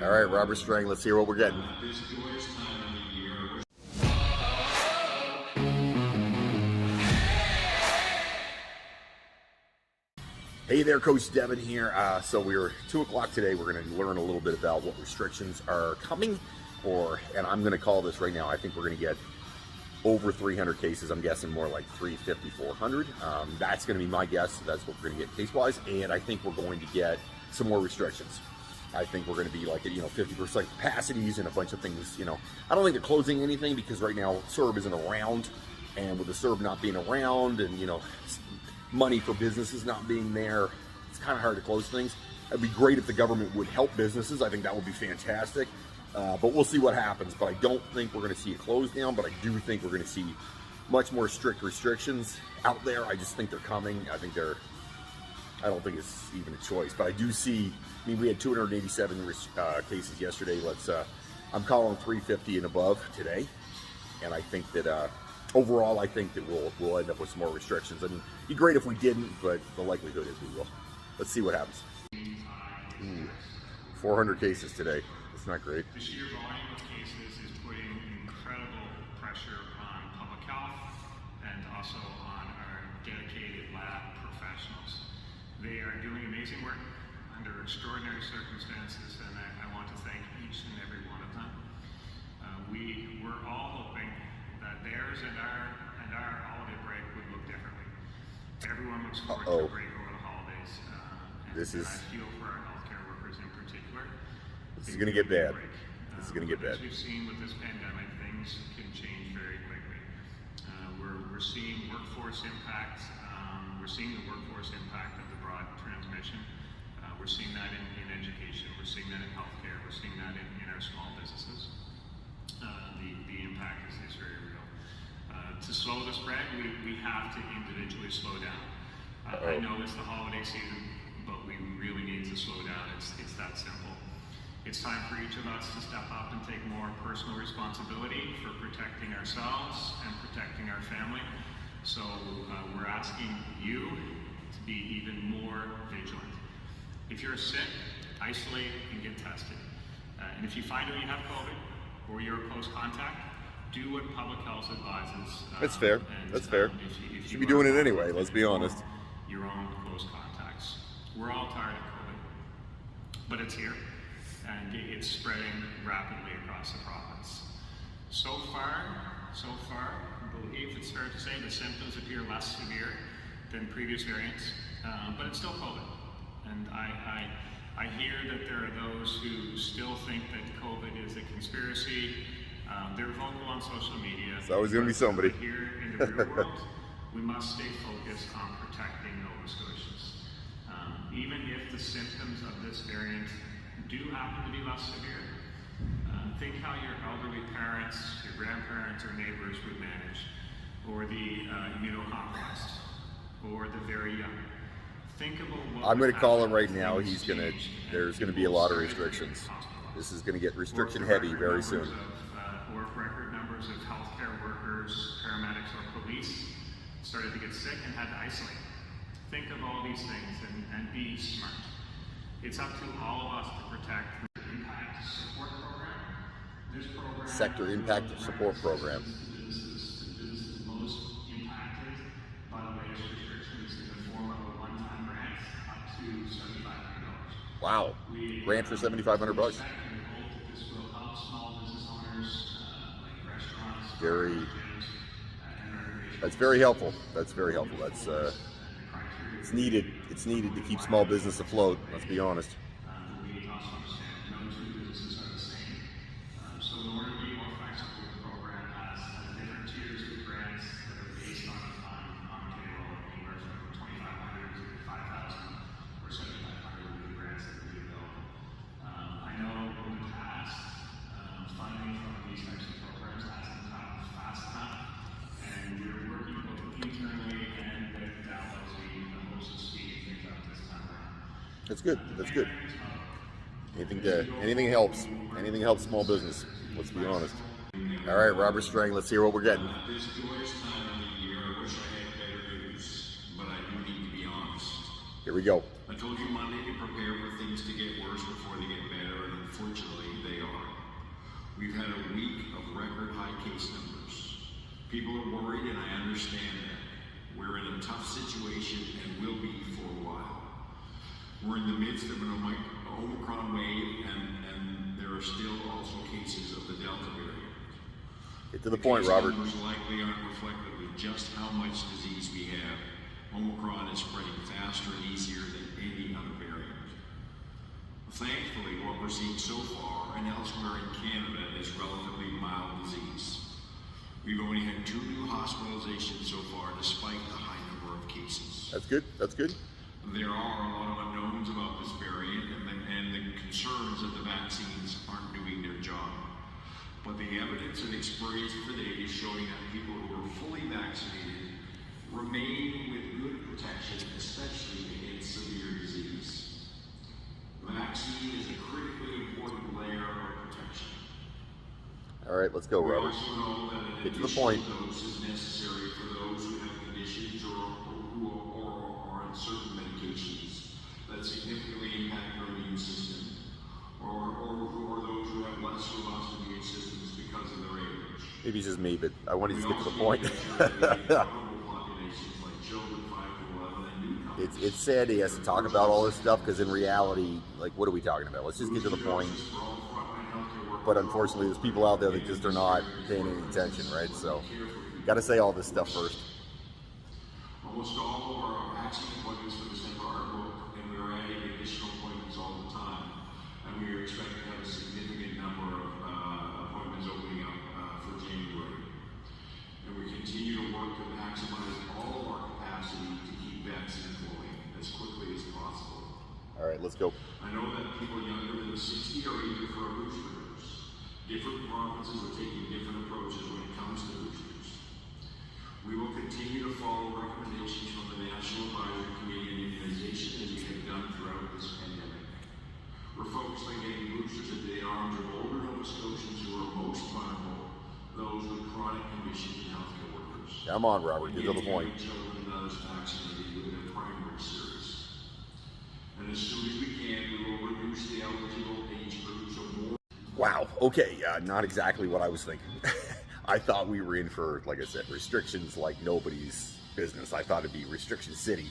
All right, Robert Strang, let's hear what we're getting. Hey there, Coach Devin here. So we're 2 o'clock today. We're going to learn a little bit about what restrictions are coming, and I'm going to call this right now. I think we're going to get over 300 cases. I'm guessing more like 350, 400. That's going to be my guess. That's what we're going to get case-wise, and I think we're going to get some more restrictions. I think we're going to be like at 50% capacities and a bunch of things. I don't think they're closing anything because right now CERB isn't around, and with the CERB not being around, and money for businesses not being there, it's kind of hard to close things. It'd be great if the government would help businesses. I think that would be fantastic. But we'll see what happens. But I don't think we're going to see a close down, but I do think we're going to see much more strict restrictions out there. I just think they're coming. I don't think it's even a choice, but I do see, we had 287 cases yesterday. I'm calling 350 and above today. And I think that, overall, I think that we'll end up with some more restrictions. It'd be great if we didn't, but the likelihood is we will. Let's see what happens. 400 cases today. It's not great. The sheer volume of cases is putting incredible pressure on public health and also on our dedicated lab professionals. They are doing amazing work under extraordinary circumstances, and I want to thank each and every one of them. We're all hoping that theirs and our holiday break would look differently. Everyone looks forward to a break over the holidays, and I feel for our healthcare workers in particular. This is going to get bad. This is going to get bad. As we've seen with this pandemic, things can change very quickly. We're seeing workforce impact. We're seeing the workforce impact of the broad transmission. We're seeing that in education. We're seeing that in healthcare. We're seeing that in our small businesses. The impact is very real. To slow the spread, we have to individually slow down. I know it's the holiday season, but we really need to slow down. It's that simple. It's time for each of us to step up and take more personal responsibility for protecting ourselves and protecting our family. So we're asking you to be even more vigilant. If you're sick, isolate and get tested. And if you find out you have COVID or you're a close contact, do what public health advises. That's fair. That's fair. You should be doing it anyway, let's be honest. Your own close contacts. We're all tired of COVID, but it's here. And it's spreading rapidly across the province. So far, I believe it's fair to say the symptoms appear less severe than previous variants, but it's still COVID. And I hear that there are those who still think that COVID is a conspiracy. They're vocal on social media. It's always going to be somebody. Here in the real world, we must stay focused on protecting Nova Scotians. Even if the symptoms of this variant do happen to be less severe, think how your elderly parents, your grandparents, or neighbors would manage, or the immunocompromised, or the very young. Think about what I'm going to call him right now. There's going to be a lot of restrictions. This is going to get restriction heavy very soon. Or if record numbers of healthcare workers, paramedics, or police started to get sick and had to isolate. Think of all these things and be smart. It's up to all of us to protect the impact support program. This program Sector Impact Support Program. Businesses most impacted by the latest restrictions in the form of a one-time grant up to $7,500. Wow, grant for $7,500. We hope that this will help small business owners like restaurants, That's very helpful. That's very helpful. It's needed. It's needed to keep small business afloat. Let's be honest. We also understand no two businesses are the same. So in order to be more flexible, the program has different tiers of grants that are based on payroll, anywhere from $2,500 to $5,000 or $7,500 would be the grants that would be available. I know in the past, funding from these types of programs hasn't come fast enough, and we're working both internally and with Dallas in the hopes of speeding things up this time around. That's good. That's good. Anything helps. Anything helps small business. Let's be honest. All right, Robert Strang, let's hear what we're getting. This joyous time of the year, I wish I had better news, but I do need to be honest. Here we go. I told you Monday to prepare for things to get worse before they get better, and unfortunately, high case numbers. People are worried, and I understand that. We're in a tough situation and will be for a while. We're in the midst of an Omicron wave, and there are still also cases of the Delta variant. Get to the point, Robert. Numbers likely aren't reflective of just how much disease we have. Omicron is spreading faster and easier than any other variant. Thankfully, what we're seeing so far and elsewhere in Canada is relatively mild disease. We've only had 2 new hospitalizations so far, despite the high number of cases. That's good. That's good. There are a lot of unknowns about this variant, and the concerns that the vaccines aren't doing their job. But the evidence and experience to date is showing that people who are fully vaccinated remain with good protection, especially against severe disease. The vaccine is a critically important layer of protection. All right, let's go, We Robert. also know that an Get to the additional point. dose is necessary for those who have conditions or are on certain medications that significantly impact their immune system, or those who have less robust immune systems because of their age. Maybe it's just me, but I want to We just get to also the point. need to ensure that the vulnerable populations like children 5 to 11 and newcomers. It's sad he has to talk about all this stuff because in reality, like, what are we talking about? Let's just get to the point. For all frontline healthcare workers, But unfortunately, there's people out there that just are not paying any attention, right? So, got to say all this stuff first. almost all of our vaccine appointments for December are booked, and we are adding additional appointments all the time. And we are expecting to have a significant number of appointments opening up for January. And we continue to work to maximize all of our capacity to keep vaccine flowing as quickly as possible. All right, let's go. I know that people younger than 60 are eager for a booster dose. Different provinces are taking different approaches when it comes to boosters. We will continue to follow recommendations from the National Advisory Committee on Immunization as we have done throughout this pandemic. We're focused on getting boosters into the arms of older Nova Scotians who are most vulnerable, those with chronic conditions and healthcare workers. Come on, Robert, get to the point. Children and others vaccinated with their primary series. And as soon as we can, we will reduce the eligible age group so more. Wow. Okay. Not exactly what I was thinking. I thought we were in for, like I said, restrictions like nobody's business. I thought it'd be restriction city.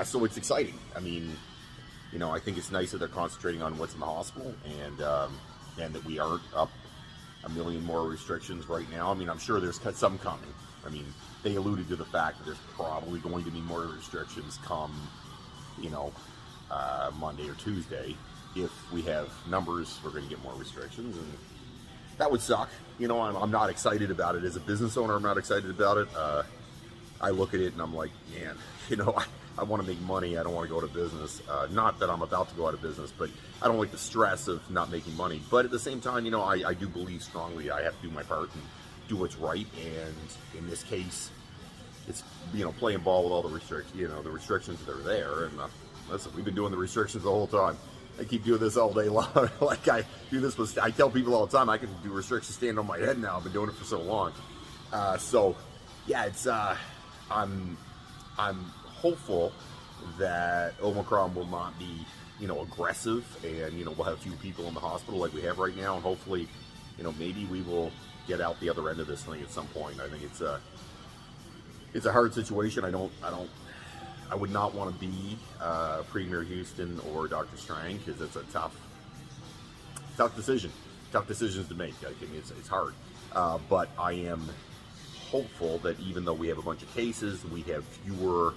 So it's exciting. I mean, you know, I think it's nice that they're concentrating on what's in the hospital and that we aren't up a million more restrictions right now. I mean, I'm sure there's some coming. I mean, they alluded to the fact that there's probably going to be more restrictions come, you know, Monday or Tuesday. If we have numbers, we're going to get more restrictions, and that would suck. You know, I'm not excited about it as a business owner. I'm not excited about it. I look at it and I'm like, man, you know, I want to make money. I don't want to go out of business. Not that I'm about to go out of business, but I don't like the stress of not making money. But at the same time, you know, I do believe strongly I have to do my part and do what's right. And in this case, it's, you know, playing ball with all the restrictions, you know, the restrictions that are there. And listen, we've been doing the restrictions the whole time. I keep doing this all day long. Like I do this, I tell people all the time, I can do restrictions standing on my head now. I've been doing it for so long. So yeah, it's, I'm hopeful that Omicron will not be, you know, aggressive, and, you know, we'll have a few people in the hospital like we have right now. And hopefully, you know, maybe we will get out the other end of this thing at some point. I think it's a hard situation. I would not want to be Premier Houston or Dr. Strang, because it's a tough decision. Tough decisions to make. I think it's hard. But I am hopeful that even though we have a bunch of cases, we have fewer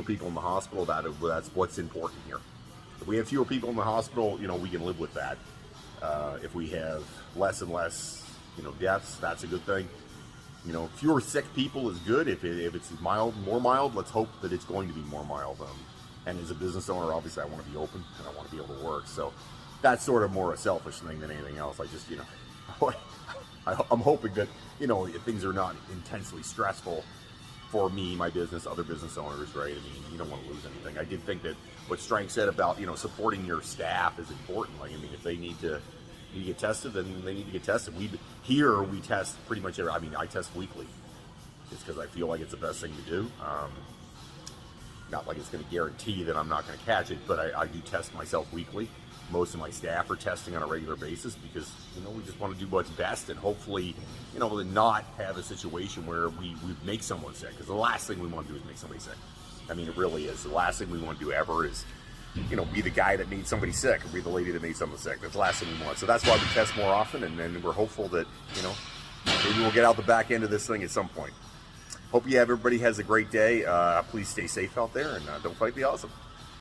people in the hospital. That's what's important here. If we have fewer people in the hospital, you know, we can live with that. If we have less and less, you know, deaths, that's a good thing. You know, fewer sick people is good. If it's more mild, let's hope that it's going to be more mild. And as a business owner, obviously, I want to be open and I want to be able to work. So that's sort of more a selfish thing than anything else. I just, you know, I'm hoping that, you know, things are not intensely stressful for me, my business, other business owners, right? I mean, you don't want to lose anything. I did think that what Strang said about, you know, supporting your staff is important. Like, I mean, if they need to get tested, then they need to get tested. We test pretty much every, I mean, I test weekly just because I feel like it's the best thing to do. Not like it's going to guarantee that I'm not going to catch it, but I do test myself weekly. most of my staff are testing on a regular basis because, you know, we just want to do what's best and hopefully, you know, not have a situation where we make someone sick, because the last thing we want to do is make somebody sick. I mean, it really is. The last thing we want to do ever is, you know, be the guy that made somebody sick or be the lady that made someone sick. That's the last thing we want. So that's why we test more often, and then we're hopeful that, you know, maybe we'll get out the back end of this thing at some point. Hope everybody has a great day. Please stay safe out there, and don't fight the awesome.